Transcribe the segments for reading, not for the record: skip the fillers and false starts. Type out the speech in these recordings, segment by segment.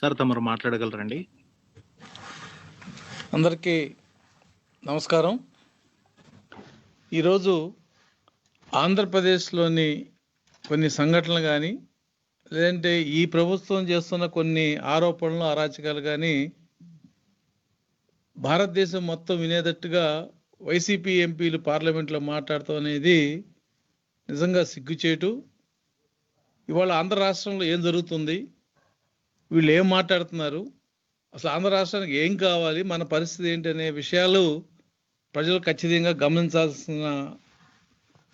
Sir తమరు మాట్లాడగలరండి? అందరికీ నమస్కారం. ఈరోజు ఆంధ్రప్రదేశ్లోని కొన్ని సంఘటనలు కానీ, లేదంటే ఈ ప్రభుత్వం చేస్తున్న కొన్ని ఆరోపణలు, అరాచకాలు కానీ భారతదేశం మొత్తం వినేటట్టుగా వైసీపీ ఎంపీలు పార్లమెంట్లో మాట్లాడటం అనేది నిజంగా సిగ్గుచేటు. ఇవాళ ఆంధ్ర రాష్ట్రంలో ఏం జరుగుతుంది, వీళ్ళు ఏం మాట్లాడుతున్నారు, అసలు ఆంధ్ర రాష్ట్రానికి ఏం కావాలి, మన పరిస్థితి ఏంటి అనే విషయాలు ప్రజలు ఖచ్చితంగా గమనించాల్సిన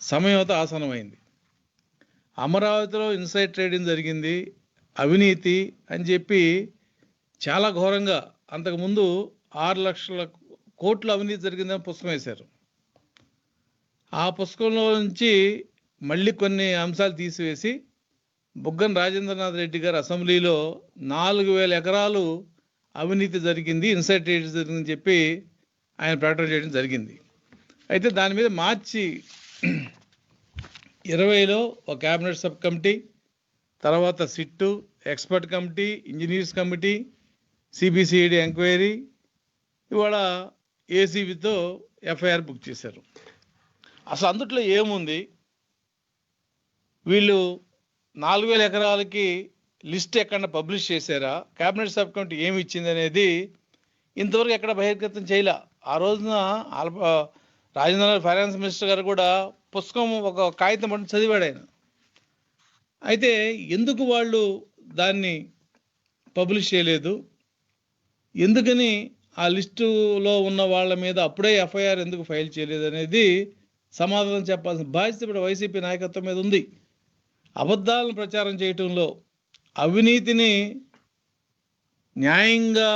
సమయం అయితే ఆసనమైంది. అమరావతిలో ఇన్సైడ్ ట్రేడింగ్ జరిగింది, అవినీతి అని చెప్పి చాలా ఘోరంగా అంతకుముందు 6 లక్షల కోట్ల అవినీతి జరిగిందని పుస్తకం వేశారు. ఆ పుస్తకంలో నుంచి మళ్ళీ కొన్ని అంశాలు తీసివేసి బుగ్గన రాజేంద్రనాథ్ రెడ్డి గారు అసెంబ్లీలో 4,000 ఎకరాలు అవినీతి జరిగింది, ఇన్సైడ్ ట్రేడింగ్ జరిగిందని చెప్పి ఆయన ప్రకటన చేయడం జరిగింది. అయితే దాని మీద మార్చి 20లో ఒక క్యాబినెట్ సబ్ కమిటీ, తర్వాత sit, expert committee, engineers committee, CBCID enquiry, ఇవాళ ఏసీబీతో ఎఫ్ఐఆర్ బుక్ చేశారు. అసలు అందుట్లో ఏముంది, వీళ్ళు 4,000 ఎకరాలకి లిస్ట్ ఎక్కడ పబ్లిష్ చేశారా, క్యాబినెట్ సబ్ కమిటీ ఏమి ఇచ్చింది అనేది ఇంతవరకు ఎక్కడ బహిర్గతం చేయలే. ఆ రోజున రాజేంద్రనాథ్ ఫైనాన్స్ మినిస్టర్ గారు కూడా పుస్తకం ఒక కాగితం పట్టు చదివాడు ఆయన. అయితే ఎందుకు వాళ్ళు దాన్ని పబ్లిష్ చేయలేదు, ఎందుకని ఆ లిస్టులో ఉన్న వాళ్ళ మీద అప్పుడే ఎఫ్ఐఆర్ ఎందుకు ఫైల్ చేయలేదు అనేది సమాధానం చెప్పాల్సిన బాధ్యత ఇప్పుడు వైసీపీ నాయకత్వం మీద ఉంది. అబద్ధాలను ప్రచారం చేయటంలో, అవినీతిని న్యాయంగా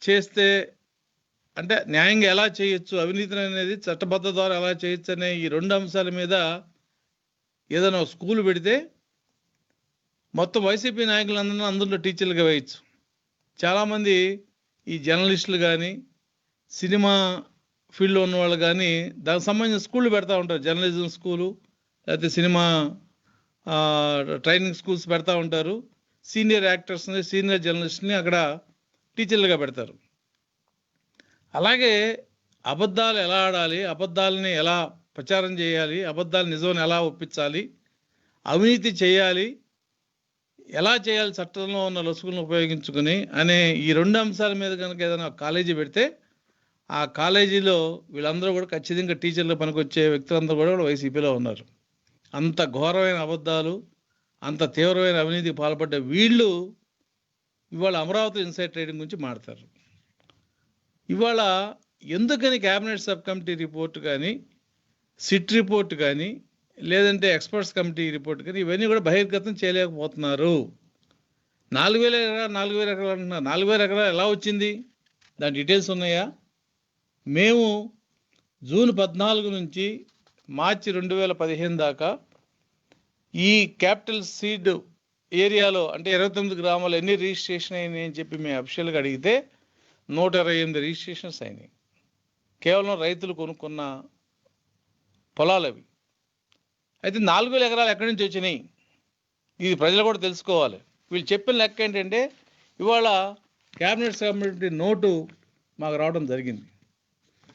చేస్తే అంటే న్యాయంగా ఎలా చేయొచ్చు, అవినీతిని అనేది చట్టబద్ధ ద్వారా ఎలా చేయొచ్చు అనే ఈ 2 అంశాల మీద ఏదైనా స్కూల్ పెడితే మొత్తం వైసీపీ నాయకులందరూ అందులో టీచర్లుగా వేయచ్చు. చాలామంది ఈ జర్నలిస్టులు కానీ, సినిమా ఫీల్డ్లో ఉన్న వాళ్ళు కానీ దానికి సంబంధించిన స్కూళ్ళు పెడతా ఉంటారు. జర్నలిజం స్కూలు, లేకపోతే సినిమా ట్రైనింగ్ స్కూల్స్ పెడతా ఉంటారు. సీనియర్ యాక్టర్స్ని, సీనియర్ జర్నలిస్ట్ని అక్కడ టీచర్లుగా పెడతారు. అలాగే అబద్ధాలు ఎలా ఆడాలి, అబద్ధాలని ఎలా ప్రచారం చేయాలి, అబద్ధాలు నిజమని ఎలా ఒప్పించాలి, అవినీతి చేయాలి, ఎలా చేయాలి చట్టంలో ఉన్న లొసుగులను ఉపయోగించుకుని అనే ఈ 2 అంశాల మీద కనుక ఏదైనా కాలేజీ పెడితే ఆ కాలేజీలో వీళ్ళందరూ కూడా ఖచ్చితంగా టీచర్లు పనికొచ్చే వ్యక్తులందరూ కూడా వైసీపీలో ఉన్నారు. అంత ఘోరమైన అబద్ధాలు, అంత తీవ్రమైన అవినీతికి పాల్పడ్డ వీళ్ళు ఇవాళ అమరావతి ఇన్సైడ్ ట్రేడింగ్ గురించి మాట్లాడతారు. ఇవాళ ఎందుకని క్యాబినెట్ సబ్ కమిటీ రిపోర్ట్ కానీ, సిట్ రిపోర్ట్ కానీ, లేదంటే ఎక్స్పర్ట్స్ కమిటీ రిపోర్ట్ కానీ ఇవన్నీ కూడా బహిర్గతం చేయలేకపోతున్నారు? 4,000 ఎకరాలు అంటున్నారు. 4,000 ఎకరాలు ఎలా వచ్చింది, దాని డీటెయిల్స్ ఉన్నాయా? మేము జూన్ 14 నుంచి మార్చి 2015 దాకా ఈ క్యాపిటల్ సీడ్ ఏరియాలో అంటే 29 గ్రామాలు ఎన్ని రిజిస్ట్రేషన్ అయినాయి అని చెప్పి మేము అఫీషియల్గా అడిగితే 128 రిజిస్ట్రేషన్స్ అయినాయి. కేవలం రైతులు కొనుక్కున్న పొలాలు అవి. అయితే 4,000 ఎకరాలు ఎక్కడి నుంచి వచ్చినాయి, ఇది ప్రజలు కూడా తెలుసుకోవాలి. వీళ్ళు చెప్పిన లెక్క ఏంటంటే ఇవాళ క్యాబినెట్ కమిటీ నోటు మాకు రావడం జరిగింది.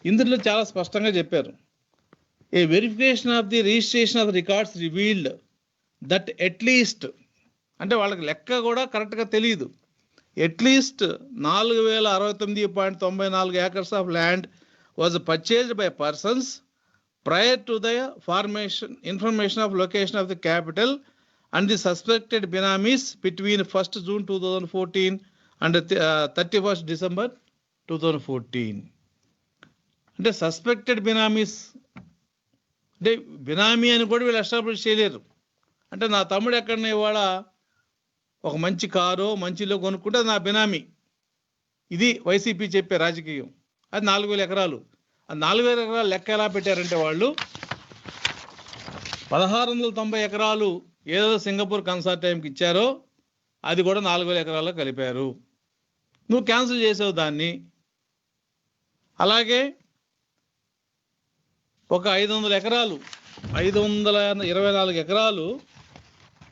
ఇందులో చాలా స్పష్టంగా చెప్పారు, a verification of the registration of the records revealed that at least, అంటే వాళ్ళకి లెక్క కూడా కరెక్ట్గా తెలియదు, at least 4,069.94 acres of land was purchased by persons prior to the information of location of the capital and the suspected benamies between 1st June 2014 and 31st December 2014. అంటే suspected benamis అంటే బినామీ అని కూడా వీళ్ళు ఎస్టాబ్లిష్ చేయలేరు. అంటే నా తమ్ముడు ఎక్కడన్నా ఇవాళ ఒక మంచి కారు, మంచి ఇల్లు కొనుక్కుంటే నా బినామీ. ఇది వైసీపీ చెప్పే రాజకీయం. అది 4,000 ఎకరాలు. ఆ 4,000 ఎకరాలు లెక్క ఎలా పెట్టారంటే వాళ్ళు 1,690 ఎకరాలు ఏదో సింగపూర్ కన్సార్టియంకి ఇచ్చారో అది కూడా 4,000 ఎకరాల్లో కలిపారు. నువ్వు క్యాన్సిల్ చేసావు దాన్ని. అలాగే ఒక 500 ఎకరాలు, 524 ఎకరాలు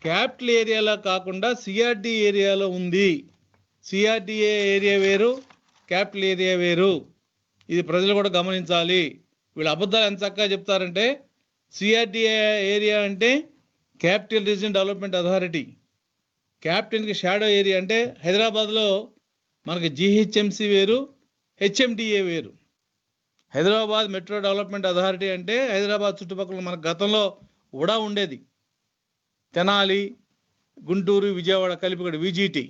క్యాపిటల్ ఏరియాలో కాకుండా సిఆర్డి ఏరియాలో ఉంది. సిఆర్డిఏ ఏరియా వేరు, క్యాపిటల్ ఏరియా వేరు. ఇది ప్రజలు కూడా గమనించాలి. వీళ్ళు అబద్ధాలు ఎంత చక్కగా చెప్తారంటే, సిఆర్డిఏ ఏరియా అంటే క్యాపిటల్ రీజన్ డెవలప్మెంట్ అథారిటీ, క్యాపిటల్కి షాడో ఏరియా. అంటే హైదరాబాద్లో మనకి జిహెచ్ఎంసి వేరు, హెచ్ఎండిఏ వేరు. హైదరాబాద్ మెట్రో డెవలప్మెంట్ అథారిటీ అంటే హైదరాబాద్ చుట్టుపక్కల మనకు గతంలో ఉడా ఉండేది, తెనాలి, గుంటూరు, విజయవాడ కలిపి కూడా విజిటి,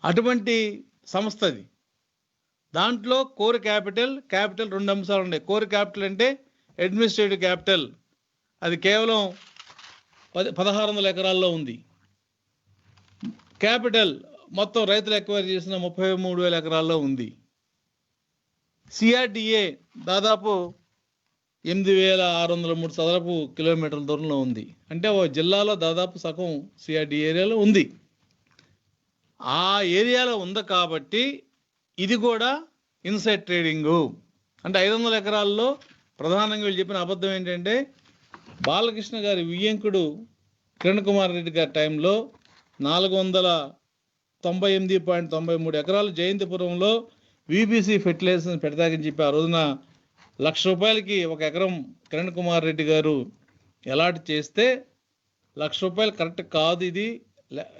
అటువంటి సంస్థ అది. దాంట్లో కోర్ క్యాపిటల్, క్యాపిటల్ 2 అంశాలు ఉన్నాయి. కోర్ క్యాపిటల్ అంటే అడ్మినిస్ట్రేటివ్ క్యాపిటల్, అది కేవలం 1600 ఎకరాల్లో ఉంది. క్యాపిటల్ మొత్తం రైతులు ఎక్వైర్ చేసిన 33,000 ఎకరాల్లో ఉంది. సిఆర్డిఏ దాదాపు 8,603 చదరపు కిలోమీటర్ల దూరంలో ఉంది. అంటే ఓ జిల్లాలో దాదాపు సగం సిఆర్డిఏ ఏరియాలో ఉంది. ఆ ఏరియాలో ఉంది కాబట్టి ఇది కూడా ఇన్సైడ్ ట్రేడింగు. అంటే 500 ఎకరాల్లో ప్రధానంగా వీళ్ళు చెప్పిన అబద్ధం ఏంటంటే, బాలకృష్ణ గారి వియ్యంకుడు కిరణ్ కుమార్ రెడ్డి గారి టైంలో 498.93 ఎకరాలు జయంతిపురంలో విబిసి ఫెర్టిలైజర్స్ పెడతాకని చెప్పి ఆ రోజున ₹1,00,000కి 1 ఎకరం కిరణ్ కుమార్ రెడ్డి గారు అలాట్ చేస్తే, ₹1,00,000 కరెక్ట్ కాదు, ఇది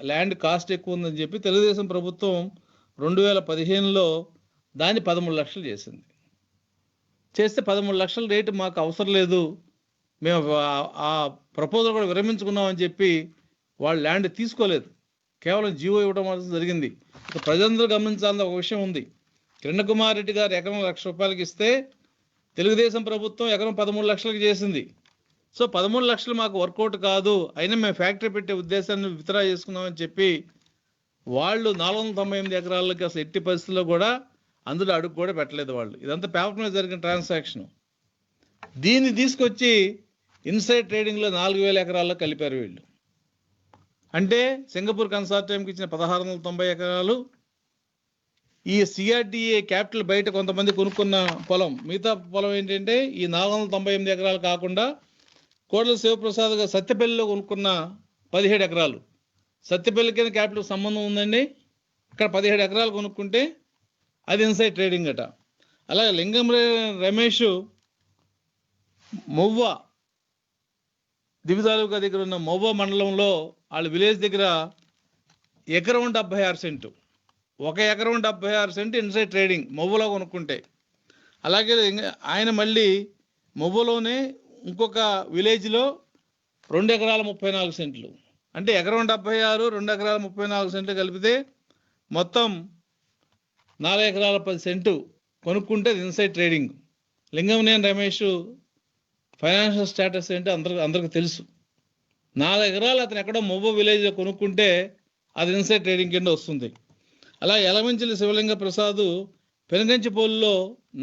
ల్యాండ్ కాస్ట్ ఎక్కువ ఉందని చెప్పి తెలుగుదేశం ప్రభుత్వం 2015లో దాన్ని 13 లక్షలు చేసింది. చేస్తే 13 లక్షల రేటు మాకు అవసరం లేదు, మేము ఆ ప్రపోజల్ కూడా విరమించుకున్నామని చెప్పి వాళ్ళు ల్యాండ్ తీసుకోలేదు, కేవలం జీవో ఇవ్వడం వల్ల జరిగింది. ఇక ప్రజలందరూ గమనించాల్సిన ఒక విషయం ఉంది. కిరణ్ కుమార్ రెడ్డి గారు ఎకరం ₹1,00,000 ఇస్తే తెలుగుదేశం ప్రభుత్వం ఎకరం 13 లక్షలకు చేసింది. సో 13 లక్షలు మాకు వర్కౌట్ కాదు, అయినా మేము ఫ్యాక్టరీ పెట్టే ఉద్దేశాన్ని విత్డ్రా చేసుకున్నామని చెప్పి వాళ్ళు 498 ఎకరాలకి అసలు ఎట్టి పరిస్థితుల్లో కూడా అందులో అడుగు కూడా పెట్టలేదు వాళ్ళు. ఇదంతా పేపర్ మీద జరిగిన ట్రాన్సాక్షన్. దీన్ని తీసుకొచ్చి ఇన్సైడ్ ట్రేడింగ్లో 4,000 ఎకరాల్లో కలిపారు వీళ్ళు. అంటే సింగపూర్ కన్సార్టియంకి ఇచ్చిన 1,690 ఎకరాలు, ఈ సిఆర్డిఏ క్యాపిటల్ బయట కొంతమంది కొనుక్కున్న పొలం, మిగతా పొలం ఏంటంటే ఈ 498 ఎకరాలు కాకుండా కోడల శివప్రసాద్ గారు సత్యపల్లిలో కొనుక్కున్న 17 ఎకరాలు. సత్యపల్లి కింద క్యాపిటల్ సంబంధం ఉందండి. ఇక్కడ 17 ఎకరాలు కొనుక్కుంటే అది ఇన్సైడ్ ట్రేడింగ్ అట. అలాగే లింగం రమేష్ మొవ్వ దివితాలూకా దగ్గర ఉన్న మొవ్వ మండలంలో వాళ్ళ విలేజ్ దగ్గర ఎకరం 76 సెంటు, 1 ఎకరం 76 సెంటు ఇన్సైడ్ ట్రేడింగ్ మొవ్వలో కొనుక్కుంటే. అలాగే ఆయన మళ్ళీ మొవ్వలోనే ఇంకొక విలేజ్లో 2 ఎకరాల 34 సెంట్లు, అంటే ఎకరం 76, 2 ఎకరాల 34 సెంట్లు కలిపితే మొత్తం 4 ఎకరాల 10 సెంటు కొనుక్కుంటే inside trading. Lingamaneni Ramesh financial status ఏంటో అందరికి తెలుసు. 4 ఎకరాలు అతను ఎక్కడో మొవ్వ విలేజ్లో కొనుక్కుంటే అది ఇన్సైడ్ ట్రేడింగ్ కింద వస్తుంది. అలా యలమంచిలి శివలింగ ప్రసాద్ పెనుగంచిపోలులో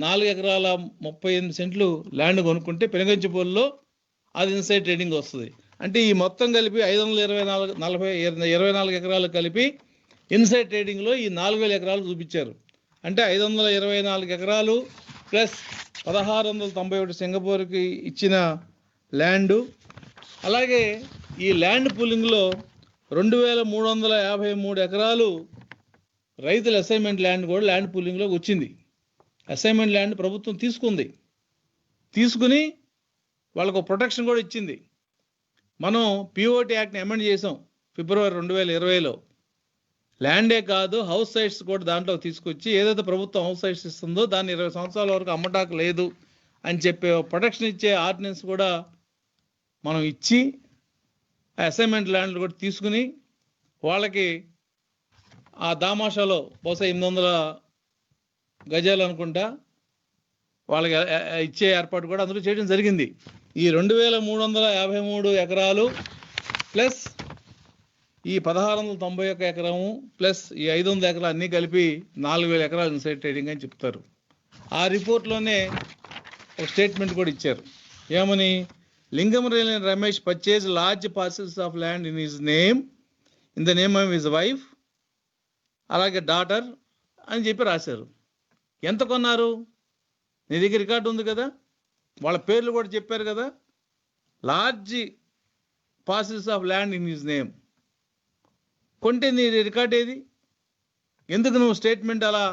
4 ఎకరాల 38 సెంట్లు ల్యాండ్ కొనుక్కుంటే పెనుగంచిపోలులో అది ఇన్సైడ్ ట్రేడింగ్ వస్తుంది. అంటే ఈ మొత్తం కలిపి 524 ఎకరాలు కలిపి ఇన్సైడ్ ట్రేడింగ్లో ఈ 4,000 ఎకరాలు చూపించారు. అంటే 524 ఎకరాలు ప్లస్ 1,691 సింగపూర్కి ఇచ్చిన ల్యాండు. అలాగే ఈ ల్యాండ్ పూలింగ్లో 2,353 ఎకరాలు రైతుల అసైన్మెంట్ ల్యాండ్ కూడా ల్యాండ్ పూలింగ్లోకి వచ్చింది. అసైన్మెంట్ ల్యాండ్ ప్రభుత్వం తీసుకుని వాళ్ళకు ప్రొటెక్షన్ కూడా ఇచ్చింది. మనం పిఓటి యాక్ట్ని అమెండ్ చేసాం ఫిబ్రవరి 2020లో. ల్యాండే కాదు, హౌస్ సైట్స్ కూడా దాంట్లో తీసుకొచ్చి ఏదైతే ప్రభుత్వం హౌస్ సైట్స్ ఇస్తుందో దాన్ని 20 సంవత్సరాల వరకు అమ్మటాకు లేదు అని చెప్పే ప్రొటెక్షన్ ఇచ్చే ఆర్డినెన్స్ కూడా మనం ఇచ్చి అసైన్మెంట్ ల్యాండ్లు కూడా తీసుకుని వాళ్ళకి ఆ దామాషాలో బహుశా 800 గజాలు అనుకుంటా వాళ్ళకి ఇచ్చే ఏర్పాటు కూడా అందులో చేయడం జరిగింది. ఈ 2,353 ఎకరాలు ప్లస్ ఈ 1,691 ఎకరము ప్లస్ ఈ 500 ఎకరాలు అన్నీ కలిపి 4,000 ఎకరాలు ఇన్సైడ్ ట్రేడింగ్ అని చెప్తారు. ఆ రిపోర్ట్లోనే ఒక స్టేట్మెంట్ కూడా ఇచ్చారు. ఏమని? Lingamaneni Ramesh purchase large parcels of land in his name, in the name of his wife, అలాగే డాటర్ అని చెప్పి రాశారు. ఎంత కొన్నారు? నీ దగ్గర రికార్డు ఉంది కదా, వాళ్ళ పేర్లు కూడా చెప్పారు కదా. Large parcels of land in his name కొంటే నీ రికార్డ్ ఏది? ఎందుకు నువ్వు స్టేట్మెంట్ అలా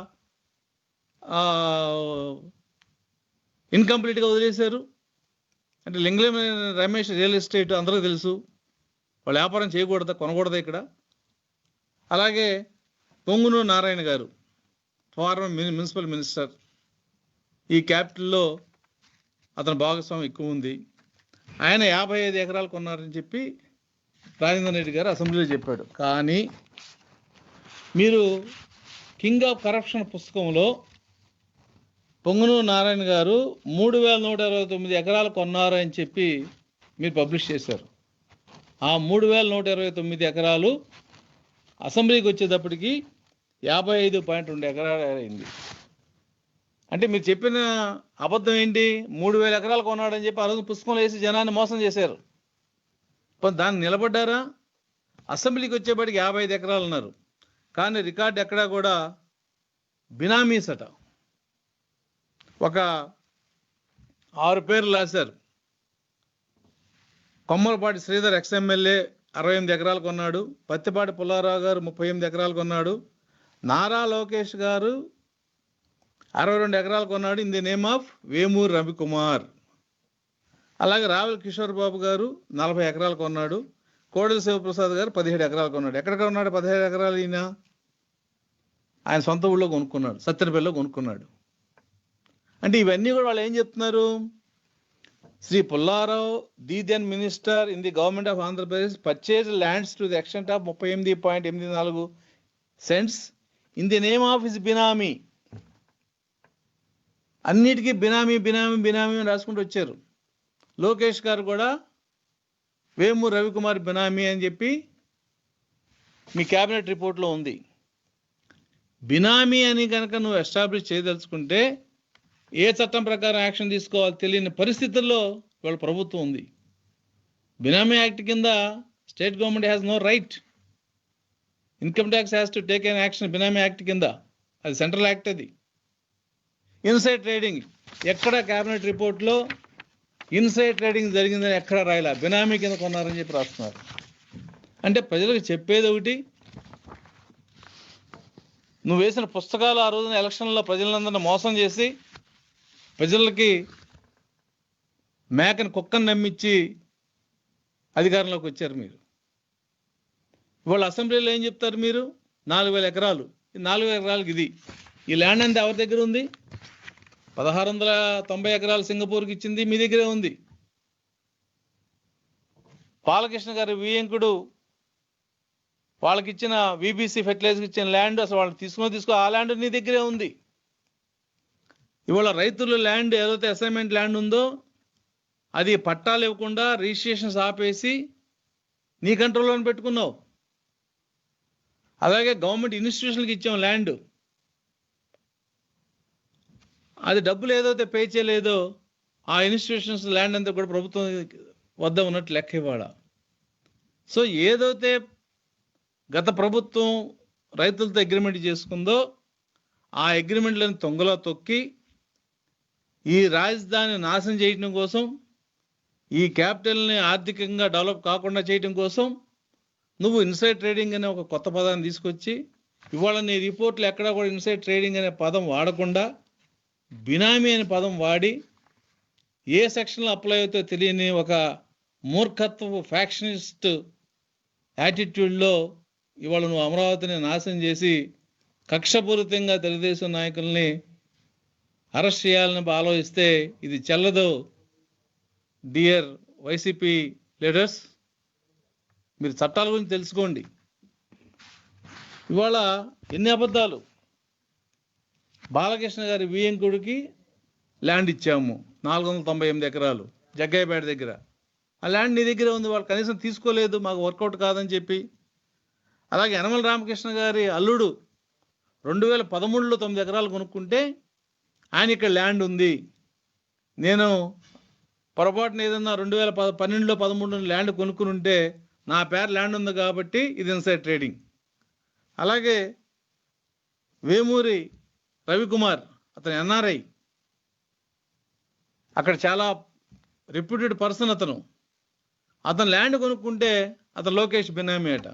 ఇన్కంప్లీట్గా వదిలేశారు? అంటే లింగం రమేష్ రియల్ ఎస్టేట్ అందరికీ తెలుసు, వాళ్ళు వ్యాపారం చేయకూడదా, కొనకూడదా ఇక్కడ? అలాగే పొంగునూరు నారాయణ గారు ఫార్మర్ మున్సిపల్ మినిస్టర్, ఈ క్యాపిటల్లో అతని భాగస్వామ్యం ఎక్కువ ఉంది. ఆయన 55 ఎకరాలు కొన్నారని చెప్పి రాజేంద్ర రెడ్డి గారు అసెంబ్లీలో చెప్పాడు. కానీ మీరు కింగ్ ఆఫ్ కరప్షన్ పుస్తకంలో పొంగునూరు నారాయణ గారు 3129 ఎకరాలు కొన్నారు అని చెప్పి మీరు పబ్లిష్ చేశారు. ఆ 3129 ఎకరాలు అసెంబ్లీకి వచ్చేటప్పటికి 55.2 ఎకరాలు అయింది. అంటే మీరు చెప్పిన అబద్ధం ఏంటి? 3000 ఎకరాలు కొన్నాడని చెప్పి ఆ రోజు పుస్తకంలో వేసి జనాన్ని మోసం చేశారు. దాన్ని నిలబడ్డారా? అసెంబ్లీకి వచ్చేప్పటికి 55 ఎకరాలు ఉన్నారు, కానీ రికార్డు ఎక్కడా కూడా బినామీస్ అట. ఒక 6 పేర్లు రాశారు. కొమ్మలపాటి శ్రీధర్ ఎక్స్ఎమ్మెల్యే 68 ఎకరాలు కొన్నాడు, పత్తిపాటి పుల్లారావు గారు 38 ఎకరాలు కొన్నాడు, నారా లోకేష్ గారు 62 ఎకరాలు కొన్నాడు in the name of Vemuru Ravikumar. అలాగే రావుల కిషోర్ బాబు గారు 40 ఎకరాలు కొన్నాడు, కోడెల శివప్రసాద్ గారు 17 ఎకరాలు కొన్నాడు. ఎక్కడ కొన్నాడు 17 ఎకరాలు? ఆయన సొంత ఊళ్ళో కొనుక్కున్నాడు, సత్తెనపల్లిలో కొనుక్కున్నాడు. అంటే ఇవన్నీ కూడా వాళ్ళు ఏం చెప్తున్నారు? Shri Pullarao, the then minister in the government of Andhra Pradesh, purchase lands to the extent of 38.84 cents in the name of his benami. అన్నిటికీ బినామీ బినామీ బినామీ రాసుకుంటూ వచ్చారు. లోకేష్ గారు కూడా వేమూరు రవికుమార్ బినామీ అని చెప్పి మీ క్యాబినెట్ రిపోర్ట్లో ఉంది. బినామీ అని కనుక నువ్వు ఎస్టాబ్లిష్ చేయదలుచుకుంటే ఏ చట్టం ప్రకారం యాక్షన్ తీసుకోవాలో తెలియని పరిస్థితుల్లో వాళ్ళ ప్రభుత్వం ఉంది. బినామీ యాక్ట్ కింద state government has no right. Income tax has to take an action benami act కింద, అది సెంట్రల్ యాక్ట్. అది ఇన్సైడ్ ట్రేడింగ్ ఎక్కడ క్యాబినెట్ రిపోర్ట్లో ఇన్సైడ్ ట్రేడింగ్ జరిగిందని ఎక్కడ రాయలా, బినామీ కింద కొన్నారని చెప్పి రాస్తున్నారు. అంటే ప్రజలకు చెప్పేది ఒకటి, నువ్వు వేసిన పుస్తకాలు ఆ రోజున ఎలక్షన్లో ప్రజలందరినీ మోసం చేసి ప్రజలకి మేకని కుక్కని నమ్మించి అధికారంలోకి వచ్చారు మీరు. ఇవాళ అసెంబ్లీలో ఏం చెప్తారు మీరు? 4000 ఎకరాలు, ఈ 4000 ఎకరాలకి ఇది. ఈ ల్యాండ్ అంతా ఎవరి దగ్గర ఉంది? 1690 ఎకరాలు సింగపూర్కి ఇచ్చింది, మీ దగ్గరే ఉంది. బాలకృష్ణ గారి వియంకుడు వాళ్ళకి ఇచ్చిన విబిసి ఫెర్టిలైజర్కి ఇచ్చిన ల్యాండ్ అసలు వాళ్ళు తీసుకో ఆ ల్యాండ్ నీ దగ్గరే ఉంది. ఇవాళ రైతుల ల్యాండ్ ఏదైతే అసైన్మెంట్ ల్యాండ్ ఉందో అది పట్టాలు ఇవ్వకుండా రిజిస్ట్రేషన్స్ ఆపేసి నీ కంట్రోల్లో పెట్టుకున్నావు. అలాగే గవర్నమెంట్ ఇన్స్టిట్యూషన్కి ఇచ్చాం ల్యాండ్, అది డబ్బులు ఏదైతే పే చేయలేదో ఆ ఇన్స్టిట్యూషన్స్ ల్యాండ్ అంతా కూడా ప్రభుత్వం వద్ద ఉన్నట్టు లెక్క ఇవాళ. సో ఏదైతే గత ప్రభుత్వం రైతులతో అగ్రిమెంట్ చేసుకుందో ఆ అగ్రిమెంట్లను తొంగలో తొక్కి ఈ రాజధాని నాశనం చేయడం కోసం, ఈ క్యాపిటల్ని ఆర్థికంగా డెవలప్ కాకుండా చేయడం కోసం నువ్వు ఇన్సైడ్ ట్రేడింగ్ అనే ఒక కొత్త పదాన్ని తీసుకొచ్చి ఇవాళ నీ రిపోర్ట్లు ఎక్కడా కూడా ఇన్సైడ్ ట్రేడింగ్ అనే పదం వాడకుండా బినామీ అనే పదం వాడి ఏ సెక్షన్లో అప్లై అవుతో తెలియని ఒక మూర్ఖత్వపు ఫ్యాక్షనిస్ట్ యాటిట్యూడ్లో ఇవాళ నువ్వు అమరావతిని నాశనం చేసి కక్షపూరితంగా తెలుగుదేశం నాయకుల్ని అరెస్ట్ చేయాలని ఆలోచిస్తే ఇది చెల్లదు. డియర్ వైసీపీ లీడర్స్, మీరు చట్టాల గురించి తెలుసుకోండి. ఇవాళ ఎన్ని అబద్ధాలు. బాలకృష్ణ గారి వియంకుడికి ల్యాండ్ ఇచ్చాము 498 ఎకరాలు జగ్గయ్యపేట దగ్గర. ఆ ల్యాండ్ నీ దగ్గర ఉంది, వాళ్ళు కనీసం తీసుకోలేదు, మాకు వర్కౌట్ కాదని చెప్పి. అలాగే యనమల రామకృష్ణ గారి అల్లుడు 2013లో 9 ఎకరాలు కొనుక్కుంటే ఆయన ఇక్కడ ల్యాండ్ ఉంది, నేను పొరపాటున ఏదన్నా 2012లో 13లో ల్యాండ్ కొనుక్కుని ఉంటే నా పేరు ల్యాండ్ ఉంది కాబట్టి ఇది ఇన్సైడ్ ట్రేడింగ్. అలాగే వేమూరి రవికుమార్, అతను ఎన్ఆర్ఐ, అక్కడ చాలా రెప్యూటెడ్ పర్సన్ అతను ల్యాండ్ కొనుక్కుంటే అతను లోకేష్ బినామీ అట.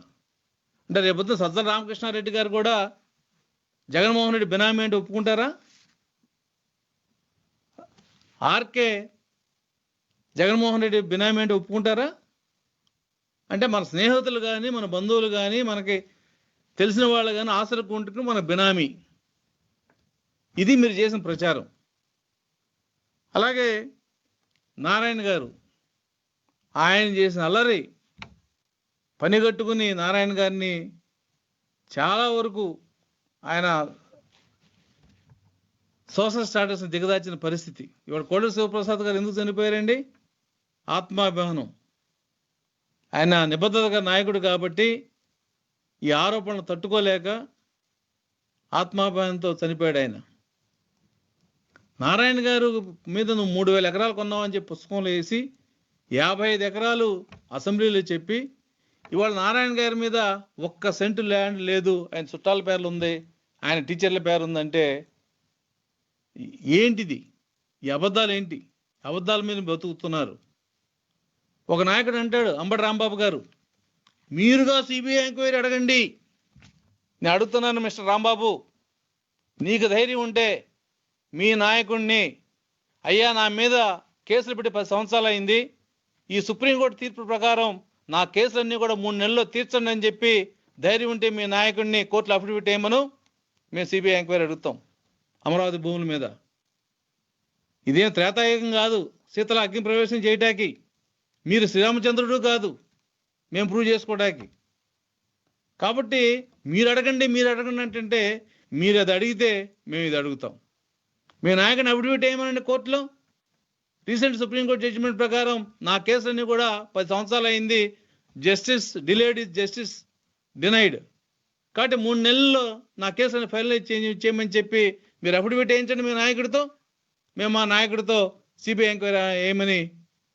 అంటే రేపొద్దు సజ్జల రామకృష్ణారెడ్డి గారు కూడా జగన్మోహన్ రెడ్డి బినామీ అంటే ఒప్పుకుంటారా? ఆర్కే జగన్మోహన్ రెడ్డి బినామీ అంటే ఒప్పుకుంటారా? అంటే మన స్నేహితులు కానీ, మన బంధువులు కానీ, మనకి తెలిసిన వాళ్ళు కానీ ఆశలుకుంటున్న మన బినామీ. ఇది మీరు చేసిన ప్రచారం. అలాగే నారాయణ గారు, ఆయన చేసిన అల్లరి పనిగట్టుకుని నారాయణ గారిని చాలా వరకు ఆయన సోషల్ స్టాటస్ని దిగదార్చిన పరిస్థితి. ఇవాళ కోడెల శివప్రసాద్ గారు ఎందుకు చనిపోయారండి? ఆత్మాభిమానం. ఆయన నిబద్ధత నాయకుడు కాబట్టి ఈ ఆరోపణలు తట్టుకోలేక ఆత్మాభిమానంతో చనిపోయాడు ఆయన. నారాయణ గారు మీద నువ్వు 3,000 ఎకరాలు కొన్నావని చెప్పి పుస్తకంలో వేసి 55 ఎకరాలు అసెంబ్లీలో చెప్పి ఇవాళ నారాయణ గారి మీద 1 సెంటు ల్యాండ్ లేదు, ఆయన చుట్టాల పేర్లు ఉంది, ఆయన టీచర్ల పేరు ఉందంటే ఏంటిది? ఈ అబద్ధాలు ఏంటి? అబద్ధాల మీద బతుకుతున్నారు. ఒక నాయకుడు అంటాడు, అంబటి రాంబాబు గారు, మీరుగా సిబిఐ ఎంక్వైరీ అడగండి. నేను అడుగుతున్నాను మిస్టర్ రాంబాబు, నీకు ధైర్యం ఉంటే మీ నాయకుడిని, అయ్యా నా మీద కేసులు పెట్టి 10 సంవత్సరాలు అయింది, ఈ సుప్రీంకోర్టు తీర్పు ప్రకారం నా కేసులన్నీ కూడా 3 నెలల్లో తీర్చండి అని చెప్పి ధైర్యం ఉంటే మీ నాయకుడిని కోర్టులో అఫిడవిట్ వేయమను, మేము సిబిఐ ఎంక్వైరీ అడుగుతాం అమరావతి భూముల మీద. ఇదేం త్రేతాయుగం కాదు శీతల అగ్ని ప్రవేశం చేయటానికి. మీరు శ్రీరామచంద్రుడు కాదు మేము ప్రూవ్ చేసుకోవడానికి. కాబట్టి మీరు అడగండి అంటే మీరు అది అడిగితే మేము ఇది అడుగుతాం. మీ నాయకుని అఫిడవిట్ వేయమనండి కోర్టులో. రీసెంట్ సుప్రీంకోర్టు జడ్జిమెంట్ ప్రకారం నా కేసులన్నీ కూడా 10 సంవత్సరాలు అయింది, justice delayed is justice denied, కాబట్టి 3 నెలల్లో నా కేసులను ఫైనలైజ్ చేయమని చెప్పి మీరు అఫిడవిట్ వేయించండి మీ నాయకుడితో. మేము మా నాయకుడితో సిబిఐ ఎంక్వైరీ వేయమని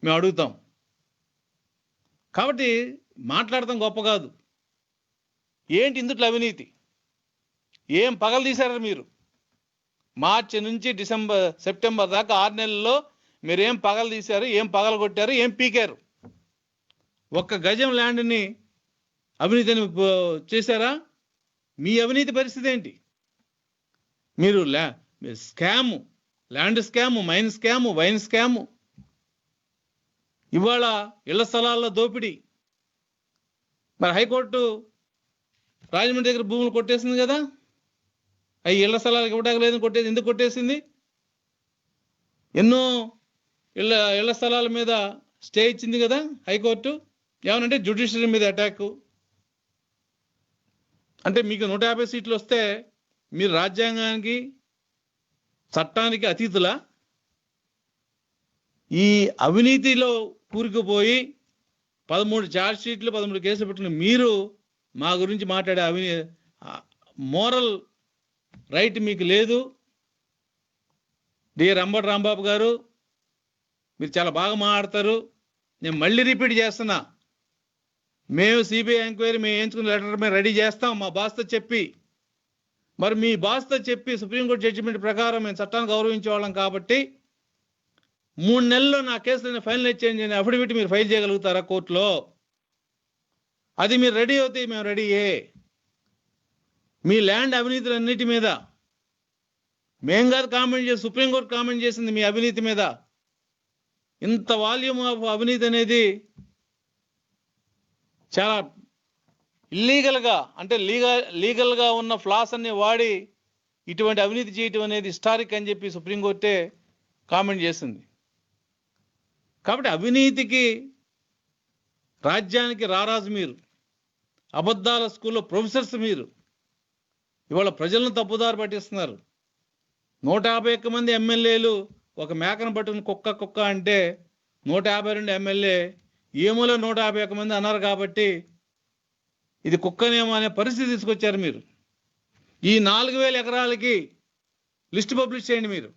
మేము అడుగుతాం. కాబట్టి మాట్లాడటం గొప్ప కాదు. ఏంటి ఇందుట్లో అవినీతి? ఏం పగలు తీశారు మీరు? మార్చి నుంచి సెప్టెంబర్ దాకా 6 నెలల్లో మీరు ఏం పగలు తీశారు, ఏం పగలు కొట్టారు, ఏం పీకారు? 1 గజం ల్యాండ్ని అవినీతిని చేశారా? మీ అవినీతి పరిస్థితి ఏంటి? మీరు scam, land scam, mine scam, wine scam, ఇవాళ ఇళ్ల స్థలాల్లో దోపిడీ. మరి హైకోర్టు రాజమండ్రి దగ్గర భూములు కొట్టేసింది కదా, అవి ఇళ్ల స్థలాలకు ఇవ్వడానికి లేదని కొట్టేసి ఎందుకు కొట్టేసింది? ఎన్నో ఇళ్ల స్థలాల మీద స్టే ఇచ్చింది కదా హైకోర్టు. ఏమనంటే జ్యుడిషియరీ మీద అటాక్. అంటే మీకు 150 సీట్లు వస్తే మీరు రాజ్యాంగానికి చట్టానికి అతీతులా? ఈ అవినీతిలో కూరుకుపోయి 13 ఛార్జ్ షీట్లు 13 కేసులు పెట్టిన మీరు మా గురించి మాట్లాడే మోరల్ రైట్ మీకు లేదు. డియర్ అంబటి రాంబాబు గారు, మీరు చాలా బాగా మాట్లాడతారు. నేను మళ్ళీ రిపీట్ చేస్తున్నా, మేము సిబిఐ ఎంక్వైరీ మేము ఎంచుకున్న లెటర్ మేము రెడీ చేస్తాం మా బాస్తో చెప్పి. మరి మీ బాస్తో చెప్పి సుప్రీంకోర్టు జడ్జిమెంట్ ప్రకారం మేము చట్టాన్ని గౌరవించే వాళ్ళం కాబట్టి 3 నెలల్లో నా కేసులను ఫైనలైజ్ చేయండి అని అఫిడవిట్ మీరు ఫైల్ చేయగలుగుతారా కోర్టులో? అది మీరు రెడీ అవుతే మేము రెడీయే. మీ ల్యాండ్ అవినీతులన్నిటి మీద మేం కాదు కామెంట్ చేసి, సుప్రీంకోర్టు కామెంట్ చేసింది మీ అవినీతి మీద. ఇంత వాల్యూమ్ ఆఫ్ అవినీతి అనేది చాలా ఇల్లీగల్గా, అంటే లీగల్గా ఉన్న ఫ్లాస్ అన్ని వాడి ఇటువంటి అవినీతి చేయటం అనేది హిస్టారిక్ అని చెప్పి సుప్రీంకోర్టే కామెంట్ చేసింది. కాబట్టి అవినీతికి, రాజ్యానికి రారాజు మీరు, అబద్ధాల స్కూల్లో ప్రొఫెసర్స్ మీరు. ఇవాళ ప్రజలను తప్పుదారి పట్టిస్తున్నారు. 151 మంది ఎమ్మెల్యేలు ఒక మేకను పట్టుకుని కుక్క అంటే 152 ఎమ్మెల్యే ఏమోలో 151 మంది అన్నారు కాబట్టి ఇది కుక్కనేమో అనే పరిస్థితి తీసుకొచ్చారు మీరు. ఈ 4,000 ఎకరాలకి లిస్ట్ పబ్లిష్ చేయండి మీరు.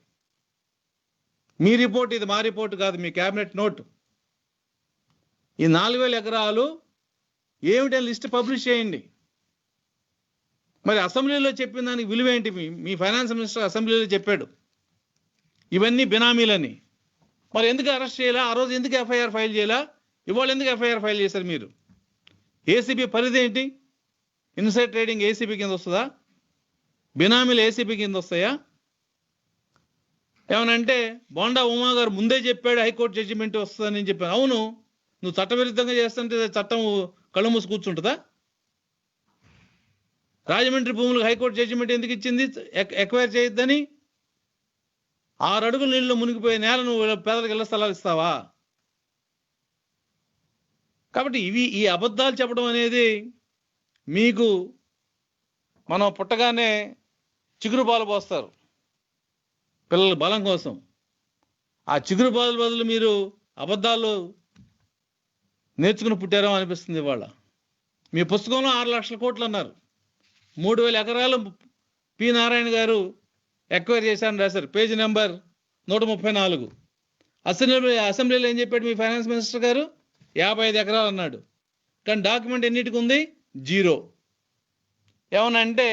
మీ రిపోర్ట్ ఇది, మా రిపోర్ట్ కాదు, మీ క్యాబినెట్ నోట్. ఈ 4,000 ఎకరాలు ఏమిటని లిస్ట్ పబ్లిష్ చేయండి. మరి అసెంబ్లీలో చెప్పిన దానికి విలువ ఏంటి? మీ ఫైనాన్స్ మినిస్టర్ అసెంబ్లీలో చెప్పాడు ఇవన్నీ బినామీలని. మరి ఎందుకు అరెస్ట్ చేయాలా? ఆ రోజు ఎందుకు ఎఫ్ఐఆర్ ఫైల్ చేయాలా? ఇవాళ ఎందుకు ఎఫ్ఐఆర్ ఫైల్ చేశారు మీరు? ఏసీబీ పరిధి ఏంటి? ఇన్సైడ్ ట్రేడింగ్ ఏసీబీ కింద వస్తుందా? బినామీలు ఏసీబీ కింద వస్తాయా? ఏమనంటే బోండా ఉమా గారు ముందే చెప్పాడు హైకోర్టు జడ్జిమెంట్ వస్తుందని చెప్పాను. అవును, నువ్వు చట్టవిరుద్ధంగా చేస్తుంటే చట్టం కళ్ళు మూసి కూర్చుంటుందా? రాజమండ్రి భూములకు హైకోర్టు జడ్జిమెంట్ ఎందుకు ఇచ్చింది? ఎక్వైర్ చేయొద్దని. 6 అడుగుల నీళ్ళు మునిగిపోయే నేల నువ్వు పేదలకు ఇళ్ల స్థలాలు ఇస్తావా? కాబట్టి ఈ అబద్ధాలు చెప్పడం అనేది మీకు మనం పుట్టగానే చిగురు పాలు పోస్తారు పిల్లల బలం కోసం. ఆ చిగురు పాలు బదులు మీరు అబద్ధాలు నేర్చుకుని పుట్టారో అనిపిస్తుంది ఇవాళ. మీ పుస్తకంలో 6 లక్షల కోట్లు అన్నారు. 3000 ఎకరాలు పి నారాయణ గారు ఎక్వైర్ చేశారని రాశారు, పేజీ నెంబర్ 134. అసెంబ్లీలో ఏం చెప్పాడు మీ ఫైనాన్స్ మినిస్టర్ గారు? 55 ఎకరాలు అన్నాడు. కానీ డాక్యుమెంట్ ఎన్నిటికి ఉంది? 0. ఏమన్నా అంటే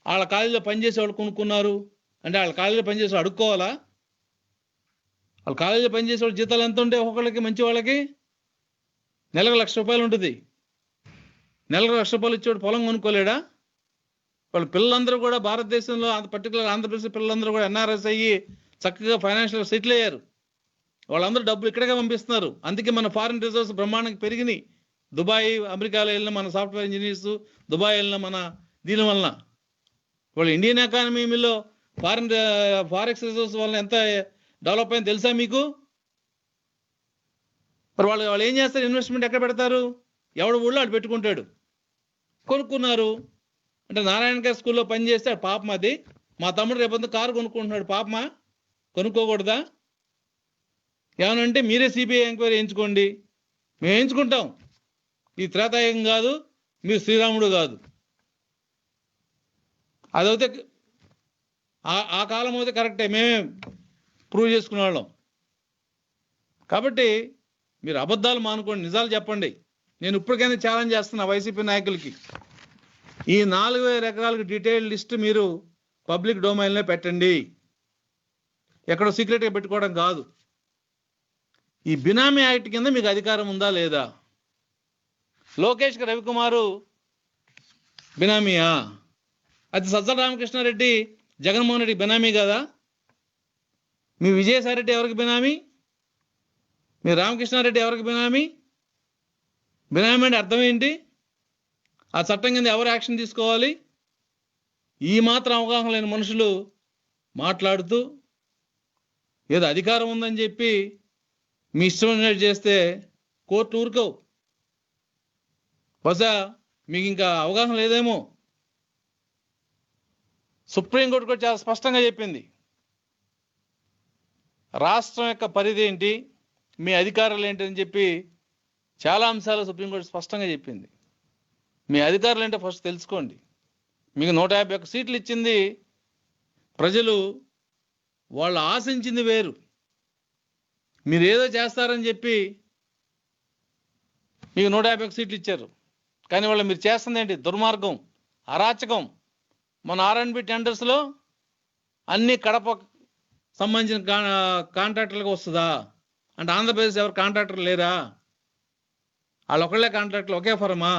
వాళ్ళ కాలేజీలో పనిచేసే వాళ్ళు కొనుక్కున్నారు అంటే వాళ్ళ కాలేజీలో పనిచేసే వాళ్ళు అడుక్కోవాలా? వాళ్ళ కాలేజీలో పనిచేసే వాళ్ళు జీతాలు ఎంత ఉంటాయి? ఒక్కొక్కళ్ళకి మంచి వాళ్ళకి నెలకు ₹1,00,000 ఉంటుంది. నెలకు ₹1,00,000 ఇచ్చేవాడు పొలం కొనుక్కోలేడా? వాళ్ళ పిల్లలందరూ కూడా భారతదేశంలో పర్టికులర్ ఆంధ్రప్రదేశ్ పిల్లలందరూ కూడా ఎన్ఆర్ఎస్ అయ్యి చక్కగా ఫైనాన్షియల్ సెటిల్ అయ్యారు. వాళ్ళందరూ డబ్బులు ఇక్కడికే పంపిస్తున్నారు. అందుకే మన ఫారిన్ రిజర్వ్స్ బ్రహ్మాండంగా పెరిగినాయి. దుబాయ్, అమెరికాలో వెళ్ళిన మన సాఫ్ట్వేర్ ఇంజనీర్స్, దుబాయ్ వెళ్ళిన మన దీని వలన వాళ్ళు ఇండియన్ ఎకానమీలో ఫారెక్స్ రిజర్వ్స్ వలన ఎంత డెవలప్ అయింది తెలుసా మీకు? మరి వాళ్ళు ఏం చేస్తారు? ఇన్వెస్ట్మెంట్ ఎక్కడ పెడతారు? ఎవడు ఊళ్ళో అటు పెట్టుకుంటాడు. కొనుక్కున్నారు అంటే నారాయణ గారి స్కూల్లో పనిచేస్తే పాపం అది. మా తమ్ముడు రేపొద్దు కారు కొనుక్కుంటున్నాడు, పాపమా? కొనుక్కోకూడదా? ఏమనంటే మీరే సిబిఐ ఎంక్వైరీ వేయించుకోండి. మేము వేయించుకుంటాం. ఈ త్రేతాయుగం కాదు, మీరు శ్రీరాముడు కాదు. అదైతే ఆ కాలం అయితే కరెక్టే, మేమే ప్రూవ్ చేసుకునే వాళ్ళం. కాబట్టి మీరు అబద్ధాలు మానుకోండి, నిజాలు చెప్పండి. నేను ఇప్పటికైనా ఛాలెంజ్ చేస్తున్నా వైసీపీ నాయకులకి. ఈ 4,000 ఎకరాలకు డీటెయిల్ లిస్ట్ మీరు పబ్లిక్ డొమైన్లో పెట్టండి. ఎక్కడో సీక్రెట్గా పెట్టుకోవడం కాదు. ఈ బినామీ యాక్ట్ కింద మీకు అధికారం ఉందా లేదా? లోకేష్ రవికుమారు బినామీయా? అది సజ్జల రామకృష్ణారెడ్డి జగన్మోహన్ రెడ్డి బినామీ కదా? మీ విజయసాయి రెడ్డి ఎవరికి బినామీ? మీ రామకృష్ణారెడ్డి ఎవరికి బినామీ? బినామీ అంటే అర్థం ఏంటి? ఆ చట్టం కింద ఎవరు యాక్షన్ తీసుకోవాలి? ఈ మాత్రం అవగాహన లేని మనుషులు మాట్లాడుతూ ఏదో అధికారం ఉందని చెప్పి మీ ఇష్టం చేస్తే కోర్టు ఊరుకోవు. బహుశా మీకు ఇంకా అవగాహన లేదేమో. సుప్రీంకోర్టు కూడా చాలా స్పష్టంగా చెప్పింది. రాష్ట్రం యొక్క పరిధి ఏంటి, మీ అధికారాలు ఏంటని చెప్పి చాలా అంశాలు సుప్రీంకోర్టు స్పష్టంగా చెప్పింది. మీ అధికారులు ఏంటో ఫస్ట్ తెలుసుకోండి. మీకు 151 సీట్లు ఇచ్చింది ప్రజలు, వాళ్ళు ఆశించింది వేరు. మీరు ఏదో చేస్తారని చెప్పి మీకు 151 సీట్లు ఇచ్చారు. కానీ వాళ్ళు మీరు చేస్తుంది ఏంటి? దుర్మార్గం, అరాచకం. మన R&B టెండర్స్లో అన్ని కడప సంబంధించిన కాంట్రాక్టర్లకు వస్తుందా అంటే ఆంధ్రప్రదేశ్ ఎవరు కాంట్రాక్టర్ లేరా? వాళ్ళు ఒకళ్ళే కాంట్రాక్టర్లు, ఒకే ఫరమా?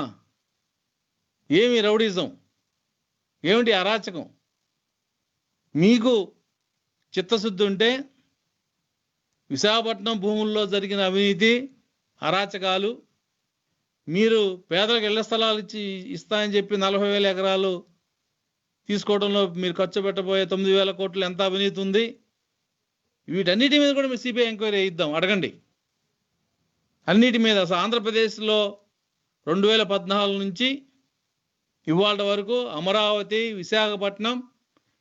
ఏమి రౌడీజం, ఏమిటి అరాచకం? మీకు చిత్తశుద్ధి ఉంటే విశాఖపట్నం భూముల్లో జరిగిన అవినీతి, అరాచకాలు, మీరు పేదలకు ఇళ్ల స్థలాలు ఇస్తామని చెప్పి 40,000 ఎకరాలు తీసుకోవడంలో మీరు ఖర్చు పెట్టబోయే 9,000 కోట్లు ఎంత అవినీతి ఉంది, వీటన్నిటి మీద కూడా మీరు సిబిఐ ఎంక్వైరీ ఇద్దాం, అడగండి. అన్నిటి మీద. అసలు ఆంధ్రప్రదేశ్లో 2014 నుంచి ఇవాళ వరకు అమరావతి, విశాఖపట్నం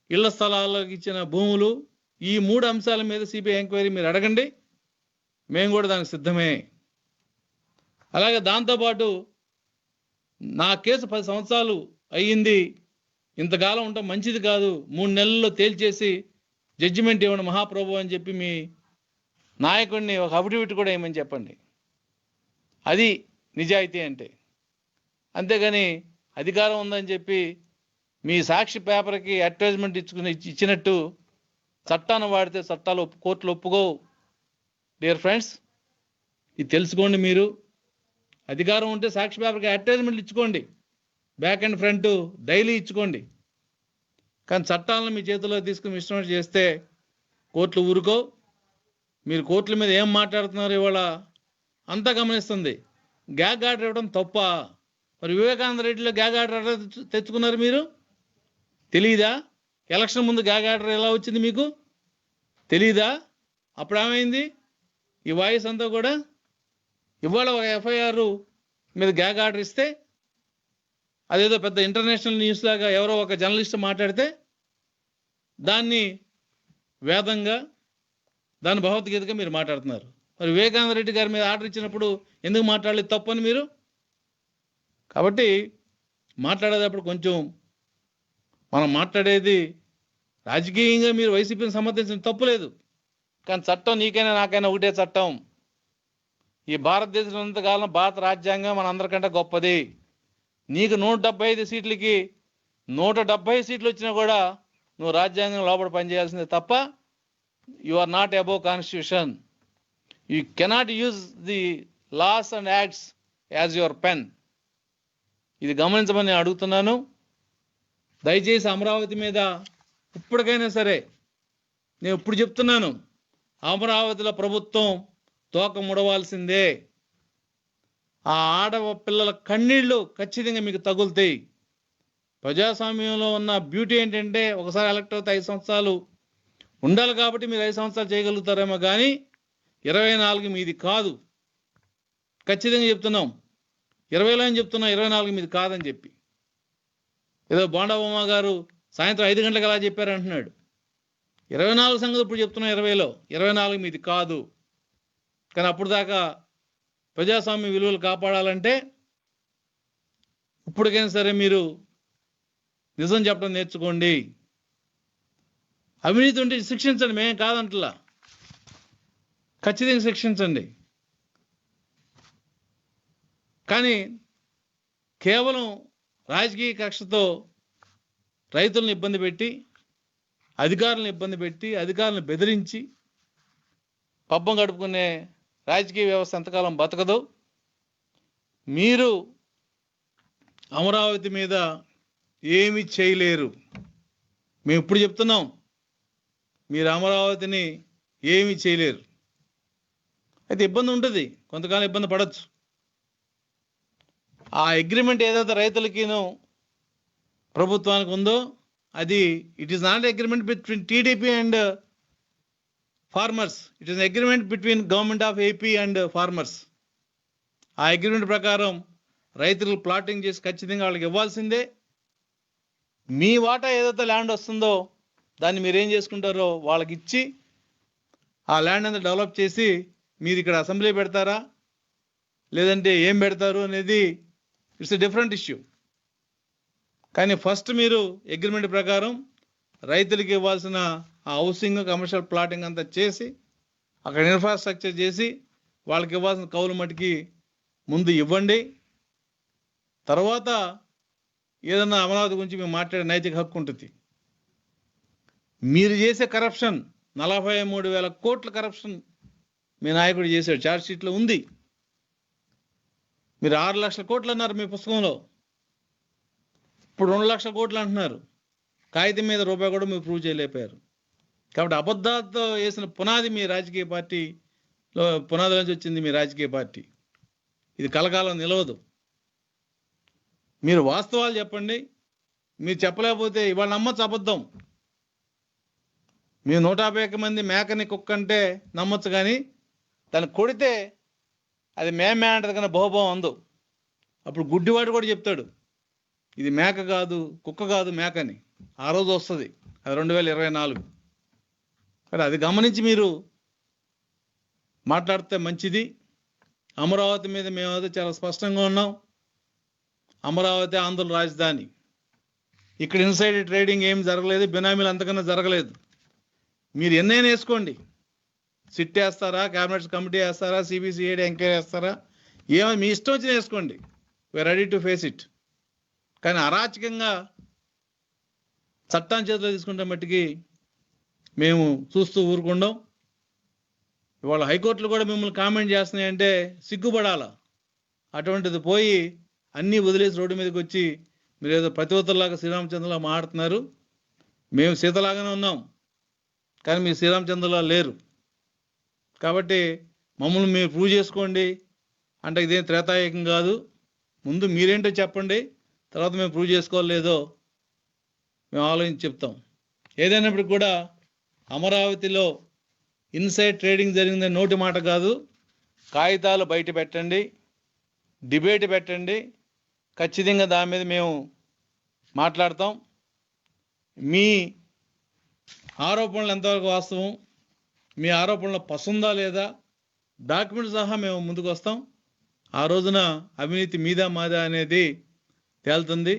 ఇళ్ల స్థలాలకు ఇచ్చిన భూములు, ఈ 3 అంశాల మీద సిబిఐ ఎంక్వైరీ మీరు అడగండి. మేము కూడా దానికి సిద్ధమే. అలాగే దాంతోపాటు నా కేసు 10 సంవత్సరాలు అయ్యింది, ఇంతకాలం ఉండటం మంచిది కాదు, 3 నెలల్లో తేల్చేసి జడ్జిమెంట్ ఇవ్వండి మహాప్రభు అని చెప్పి మీ నాయకుడిని ఒక అఫిడవిట్ కూడా ఏమని చెప్పండి. అది నిజాయితీ అంటే. అంతేగాని అధికారం ఉందని చెప్పి మీ సాక్షి పేపర్కి అడ్వర్టైజ్మెంట్ ఇచ్చినట్టు చట్టాన్ని వాడితే చట్టాలు కోర్టులు ఒప్పుకోవు. డియర్ ఫ్రెండ్స్, ఇది తెలుసుకోండి. మీరు అధికారం ఉంటే సాక్షి పేపర్కి అడ్వర్టైజ్మెంట్లు ఇచ్చుకోండి, బ్యాక్ అండ్ ఫ్రంట్ డైలీ ఇచ్చుకోండి. కానీ చట్టాలను మీ చేతుల్లో తీసుకుని మీ ఇష్టం చేస్తే కోర్టులు ఊరుకో. మీరు కోర్టుల మీద ఏం మాట్లాడుతున్నారు ఇవాళ అంతా గమనిస్తుంది. గ్యాగ్ ఆర్డర్ ఇవ్వడం తప్ప? మరి వివేకానంద రెడ్డిలో గ్యాగ్ ఆర్డర్ తెచ్చుకున్నారు మీరు? తెలీదా? ఎలక్షన్ ముందు గ్యాగ్ ఆర్డర్ ఎలా వచ్చింది మీకు తెలీదా? అప్పుడు ఏమైంది ఈ వాయిస్ అంతా కూడా? ఇవాళ ఒక ఎఫ్ఐఆర్ మీద గ్యాగ్ ఆర్డర్ ఇస్తే అదేదో పెద్ద ఇంటర్నేషనల్ న్యూస్ లాగా ఎవరో ఒక జర్నలిస్ట్ మాట్లాడితే దాన్ని వేదంగా, దాని భగవద్గీతగా మీరు మాట్లాడుతున్నారు. మరి వివేకానంద రెడ్డి గారి మీద ఆర్డర్ ఇచ్చినప్పుడు ఎందుకు మాట్లాడలేదు తప్పని మీరు? కాబట్టి మాట్లాడేటప్పుడు కొంచెం మనం మాట్లాడేది రాజకీయంగా మీరు వైసీపీని సమర్థించిన తప్పులేదు, కానీ చట్టం నీకైనా నాకైనా ఒకటే చట్టం. ఈ భారతదేశంలో ఉన్నంతకాలం భారత రాజ్యాంగం మన అందరికంటే గొప్పది. నీకు 175 సీట్లకి 170 సీట్లు వచ్చినా కూడా నువ్వు రాజ్యాంగం లోపల పనిచేయాల్సిందే తప్ప you are not above constitution. You cannot use the laws and acts as your pen. ఇది గమనించమని నేను అడుగుతున్నాను. దయచేసి అమరావతి మీద ఇప్పటికైనా సరే, నేను ఇప్పుడు చెప్తున్నాను, అమరావతిలో ప్రభుత్వం తోక ముడవాల్సిందే. ఆ ఆడపిల్లల కన్నీళ్లు ఖచ్చితంగా మీకు తగులుతాయి. ప్రజాస్వామ్యంలో ఉన్న బ్యూటీ ఏంటంటే ఒకసారి ఎలక్ట్ అవుతే 5 సంవత్సరాలు ఉండాలి కాబట్టి మీరు 5 సంవత్సరాలు చేయగలుగుతారేమో, కానీ 24 మీది కాదు. ఖచ్చితంగా చెప్తున్నాం, 20లో అని చెప్తున్నాం, 24 మీది కాదని చెప్పి. ఏదో బోండాబొమ్మ గారు సాయంత్రం 5 గంటలకు అలా చెప్పారంటున్నాడు. 24 సంగతి ఇప్పుడు చెప్తున్నాం, 20లో 24 మీది కాదు. కానీ అప్పుడు దాకా ప్రజాస్వామ్య విలువలు కాపాడాలంటే ఇప్పటికైనా సరే మీరు నిజం చెప్పడం నేర్చుకోండి. అవినీతి ఉంటే శిక్షించండి, మేం కాదంటలా, ఖచ్చితంగా శిక్షించండి. కానీ కేవలం రాజకీయ కక్షతో రైతులను ఇబ్బంది పెట్టి, అధికారులను ఇబ్బంది పెట్టి, అధికారులను బెదిరించి పబ్బం గడుపుకునే రాజకీయ వ్యవస్థ ఎంతకాలం బతకదు. మీరు అమరావతి మీద ఏమీ చేయలేరు. మేము ఇప్పుడు చెప్తున్నాం, మీరు అమరావతిని ఏమీ చేయలేరు. అయితే ఇబ్బంది ఉంటుంది, కొంతకాలం ఇబ్బంది పడవచ్చు. ఆ అగ్రిమెంట్ ఏదైతే రైతులకిను ప్రభుత్వానికి ఉందో అది it is not agreement between TDP and farmers, it is agreement between government of AP and farmers. ఆ అగ్రిమెంట్ ప్రకారం రైతులు ప్లాటింగ్ చేసి ఖచ్చితంగా వాళ్ళకి ఇవ్వాల్సిందే. మీ వాటా ఏదైతే ల్యాండ్ వస్తుందో దాన్ని మీరు ఏం చేసుకుంటారో వాళ్ళకి ఇచ్చి ఆ ల్యాండ్ అంతా డెవలప్ చేసి మీరు ఇక్కడ అసెంబ్లీ పెడతారా లేదంటే ఏం పెడతారు అనేది ఇట్స్ ఎ డిఫరెంట్ ఇష్యూ. కానీ ఫస్ట్ మీరు అగ్రిమెంట్ ప్రకారం రైతులకి ఇవ్వాల్సిన ఆ హౌసింగ్, కమర్షియల్ ప్లాటింగ్ అంతా చేసి అక్కడ ఇన్ఫ్రాస్ట్రక్చర్ చేసి వాళ్ళకి ఇవ్వాల్సిన కౌలు మటుకి ముందు ఇవ్వండి. తర్వాత ఏదన్నా అమరావతి గురించి మేము మాట్లాడే నైతిక హక్కు ఉంటుంది. మీరు చేసే కరప్షన్ 43,000 కోట్ల కరప్షన్ మీ నాయకుడు చేశాడు, ఛార్జ్ షీట్లో ఉంది. మీరు 6 లక్షల కోట్లు అన్నారు మీ పుస్తకంలో, ఇప్పుడు 2 లక్షల కోట్లు అంటున్నారు. కాగితం మీద రూపాయి కూడా మీరు ప్రూవ్ చేయలేకపోయారు. కాబట్టి అబద్ధాలతో వేసిన పునాది మీ రాజకీయ పార్టీలో పునాది నుంచి వచ్చింది మీ రాజకీయ పార్టీ. ఇది కలకాలం నిలవదు. మీరు వాస్తవాలు చెప్పండి. మీరు చెప్పలేకపోతే ఇవాళ నమ్మచ్చు అబద్ధం. మీరు 150 మంది మేకని కుక్క అంటే నమ్మచ్చు, కానీ దాన్ని కొడితే అది మేమే అంటది కానీ బహుభావం అందు. అప్పుడు గుడ్డివాడు కూడా చెప్తాడు ఇది మేక కాదు, కుక్క కాదు, మేకని. ఆ రోజు వస్తుంది, అది 2024. కానీ అది గమనించి మీరు మాట్లాడితే మంచిది. అమరావతి మీద మేమైతే చాలా స్పష్టంగా ఉన్నాం. అమరావతి ఆంధ్ర రాజధాని. ఇక్కడ ఇన్సైడ్ ట్రేడింగ్ ఏం జరగలేదు, బినామీలు అంతకన్నా జరగలేదు. మీరు ఎన్నైనా వేసుకోండి, సిట్ వేస్తారా, క్యాబినెట్స్ కమిటీ వేస్తారా, సిబిసిఐడి ఎంక్వైరీ వేస్తారా, ఏమో మీ ఇష్టం వచ్చిన వేసుకోండి, we are ready to face it. కానీ అరాచకంగా చట్టాన్ని చేతిలో తీసుకుంటే మట్టికి మేము చూస్తూ ఊరుకుంటాం. ఇవాళ హైకోర్టులు కూడా మిమ్మల్ని కామెంట్ చేస్తున్నాయంటే సిగ్గుపడాలా. అటువంటిది పోయి అన్నీ వదిలేసి రోడ్డు మీదకి వచ్చి మీరు ఏదో ప్రతివతలాగా శ్రీరామచంద్రలా మాట్లాడుతున్నారు. మేము సీతలాగానే ఉన్నాం, కానీ మీరు శ్రీరామచంద్రలా లేరు. కాబట్టి మమ్మల్ని మీరు ప్రూవ్ చేసుకోండి అంటే ఇదేం త్రేతాయుగం కాదు. ముందు మీరేంటో చెప్పండి, తర్వాత మేము ప్రూవ్ చేసుకోలేదో మేము ఆలోచించి చెప్తాం. ఏదైనప్పటికి కూడా అమరావతిలో ఇన్సైడ్ ట్రేడింగ్ జరిగిందని నోటి మాట కాదు, కాగితాలు బయట పెట్టండి, డిబేట్ పెట్టండి, ఖచ్చితంగా దాని మీద మేము మాట్లాడతాం. మీ ఆరోపణలు ఎంతవరకు వాస్తవం, మీ ఆరోపణలు పసుందా లేదా, డాక్యుమెంట్ సహా మేము ముందుకు వస్తాం. ఆ రోజున అవినీతి మీదా మాదా అనేది తేలుతుంది.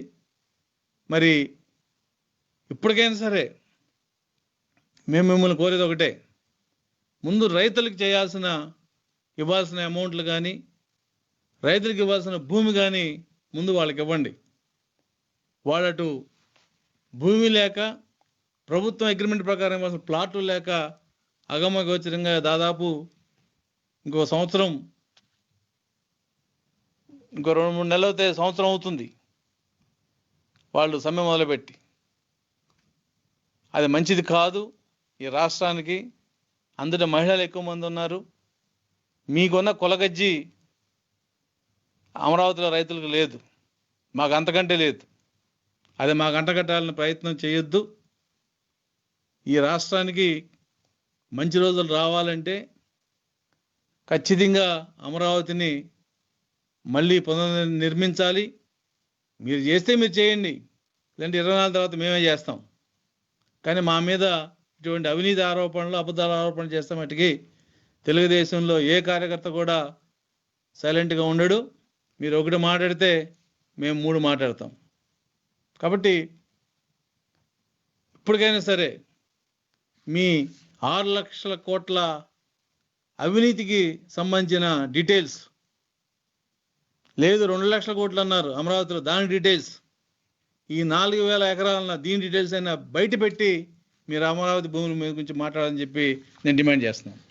మరి ఇప్పటికైనా సరే మేము మిమ్మల్ని కోరేది ఒకటే, ముందు రైతులకు ఇవ్వాల్సిన అమౌంట్లు కానీ, రైతులకు ఇవ్వాల్సిన భూమి కానీ ముందు వాళ్ళకి ఇవ్వండి. వాళ్ళటు భూమి లేక, ప్రభుత్వం అగ్రిమెంట్ ప్రకారం ఇవ్వాల్సిన ప్లాట్లు లేక అగమగోచరంగా దాదాపు ఇంకో 2-3 నెలలు అయితే సంవత్సరం అవుతుంది వాళ్ళు సమ్మె మొదలుపెట్టి. అది మంచిది కాదు ఈ రాష్ట్రానికి. అందులో మహిళలు ఎక్కువ మంది ఉన్నారు. మీకున్న కొలగజ్జి అమరావతిలో రైతులకు లేదు, మాకు అంతకంటే లేదు. అది మాకు అంటగట్టాలని ప్రయత్నం చేయొద్దు. ఈ రాష్ట్రానికి మంచి రోజులు రావాలంటే ఖచ్చితంగా అమరావతిని మళ్ళీ పునర్నిర్మించాలి. మీరు చేస్తే మీరు చేయండి, లేదంటే 24 తర్వాత మేమే చేస్తాం. కానీ మా మీద ఇటువంటి అవినీతి ఆరోపణలు, అబద్ధాల ఆరోపణలు చేస్తే మటుకి తెలుగుదేశంలో ఏ కార్యకర్త కూడా సైలెంట్గా ఉండడు. మీరు ఒకటి మాట్లాడితే మేము 3 మాట్లాడతాం. కాబట్టి ఇప్పటికైనా సరే మీ 6 లక్షల కోట్ల అవినీతికి సంబంధించిన డీటెయిల్స్, లేదు 2 లక్షల కోట్లు అన్నారు అమరావతిలో, దాని డీటెయిల్స్, ఈ 4,000 ఎకరాలన్న దీని డీటెయిల్స్ అయినా బయట పెట్టి మీరు అమరావతి భూముల మీద గురించి మాట్లాడాలని చెప్పి నేను డిమాండ్ చేస్తున్నాను.